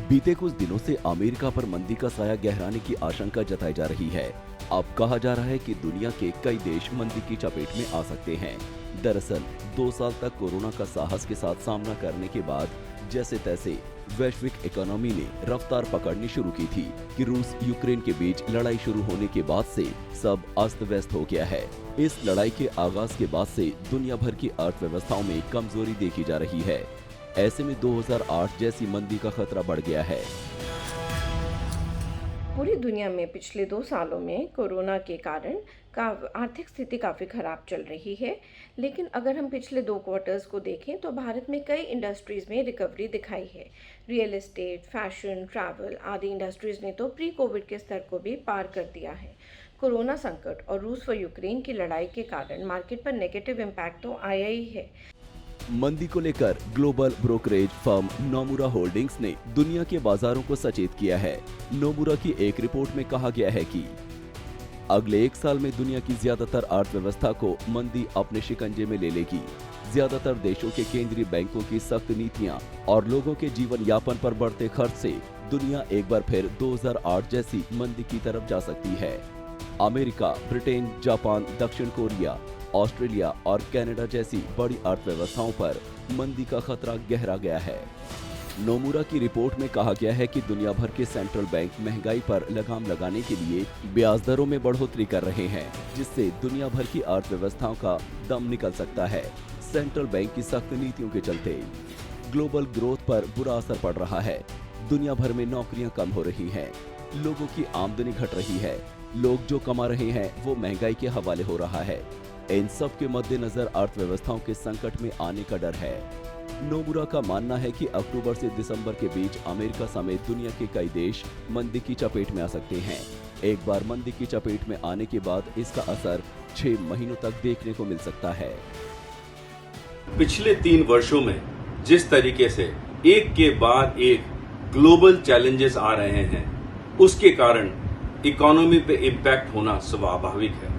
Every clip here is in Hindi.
बीते कुछ दिनों से अमेरिका पर मंदी का साया गहराने की आशंका जताई जा रही है। अब कहा जा रहा है कि दुनिया के कई देश मंदी की चपेट में आ सकते हैं। दरअसल 2 साल तक कोरोना का साहस के साथ सामना करने के बाद जैसे तैसे वैश्विक इकोनॉमी ने रफ्तार पकड़नी शुरू की थी कि रूस यूक्रेन के बीच लड़ाई शुरू होने के बाद से सब अस्त व्यस्त हो गया है। इस लड़ाई के आगाज के बाद से दुनिया भर की अर्थव्यवस्थाओं में कमजोरी देखी जा रही है। ऐसे में 2008 जैसी मंदी का खतरा बढ़ गया है। पूरी दुनिया में पिछले 2 सालों में कोरोना के कारण आर्थिक स्थिति काफ़ी ख़राब चल रही है। लेकिन अगर हम पिछले 2 क्वार्टर्स को देखें तो भारत में कई इंडस्ट्रीज़ में रिकवरी दिखाई है। रियल एस्टेट, फैशन, ट्रैवल आदि इंडस्ट्रीज़ ने तो प्री कोविड के स्तर को भी पार कर दिया है। कोरोना संकट और रूस व यूक्रेन की लड़ाई के कारण मार्केट पर नेगेटिव इम्पैक्ट तो आया ही है। मंदी को लेकर global brokerage firm Nomura holdings ने दुनिया के बाजारों को सचेत किया है। नोमुरा की एक रिपोर्ट में कहा गया है कि अगले 1 साल में दुनिया की ज्यादातर अर्थव्यवस्था को मंदी अपने शिकंजे में ले लेगी। ज्यादातर देशों के केंद्रीय बैंकों की सख्त नीतियां और लोगों के जीवन यापन पर बढ़ते खर्च से दुनिया एक बार फिर 2008 जैसी मंदी की तरफ जा सकती है। अमेरिका, ब्रिटेन, जापान, दक्षिण कोरिया, ऑस्ट्रेलिया और कनाडा जैसी बड़ी अर्थव्यवस्थाओं पर मंदी का खतरा गहरा गया है। नोमुरा की रिपोर्ट में कहा गया है कि दुनिया भर के सेंट्रल बैंक महंगाई पर लगाम लगाने के लिए ब्याज दरों में बढ़ोतरी कर रहे हैं, जिससे दुनिया भर की अर्थव्यवस्थाओं का दम निकल सकता है। सेंट्रल बैंक की सख्त नीतियों के चलते ग्लोबल ग्रोथ पर बुरा असर पड़ रहा है। दुनिया भर में नौकरियां कम हो रही हैं, लोगों की आमदनी घट रही है, लोग जो कमा रहे हैं वो महंगाई के हवाले हो रहा है। इन सब के मद्देनजर अर्थव्यवस्थाओं के संकट में आने का डर है। नोमुरा का मानना है कि अक्टूबर से दिसंबर के बीच अमेरिका समेत दुनिया के कई देश मंदी की चपेट में आ सकते हैं। एक बार मंदी की चपेट में आने के बाद इसका असर 6 महीनों तक देखने को मिल सकता है। पिछले 3 वर्षों में जिस तरीके से एक के बाद एक ग्लोबल चैलेंजेस आ रहे हैं, उसके कारण इकोनॉमी पे इम्पैक्ट होना स्वाभाविक है।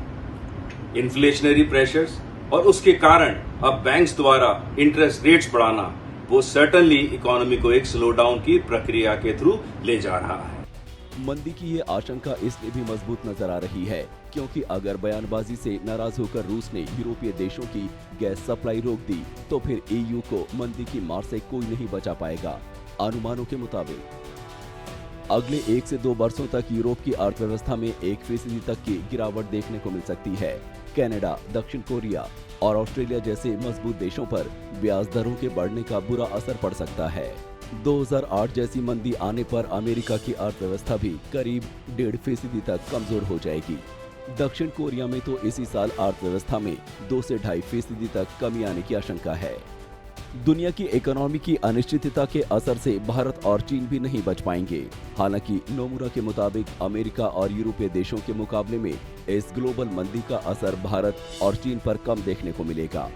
इन्फ्लेशनरी प्रेशर्स और उसके कारण अब बैंक्स द्वारा इंटरेस्ट रेट्स बढ़ाना वो सर्टेनली इकोनॉमी को एक स्लो डाउन की प्रक्रिया के थ्रू ले जा रहा है। मंदी की ये आशंका इसलिए भी मजबूत नजर आ रही है क्योंकि अगर बयानबाजी से नाराज होकर रूस ने यूरोपीय देशों की गैस सप्लाई रोक दी तो फिर EU को मंदी की मार से कोई नहीं बचा पाएगा। अनुमानों के मुताबिक अगले 1 से 2 वर्षों तक यूरोप की अर्थव्यवस्था में 1% तक की गिरावट देखने को मिल सकती है। कनाडा, दक्षिण कोरिया और ऑस्ट्रेलिया जैसे मजबूत देशों पर ब्याज दरों के बढ़ने का बुरा असर पड़ सकता है। 2008 जैसी मंदी आने पर अमेरिका की अर्थव्यवस्था भी करीब 1.5% तक कमजोर हो जाएगी। दक्षिण कोरिया में तो इसी साल अर्थव्यवस्था में 2 से 2.5% तक कमी आने की आशंका है। दुनिया की इकोनॉमी की अनिश्चितता के असर से भारत और चीन भी नहीं बच पाएंगे। हालांकि नोमुरा के मुताबिक अमेरिका और यूरोपीय देशों के मुकाबले में इस ग्लोबल मंदी का असर भारत और चीन पर कम देखने को मिलेगा।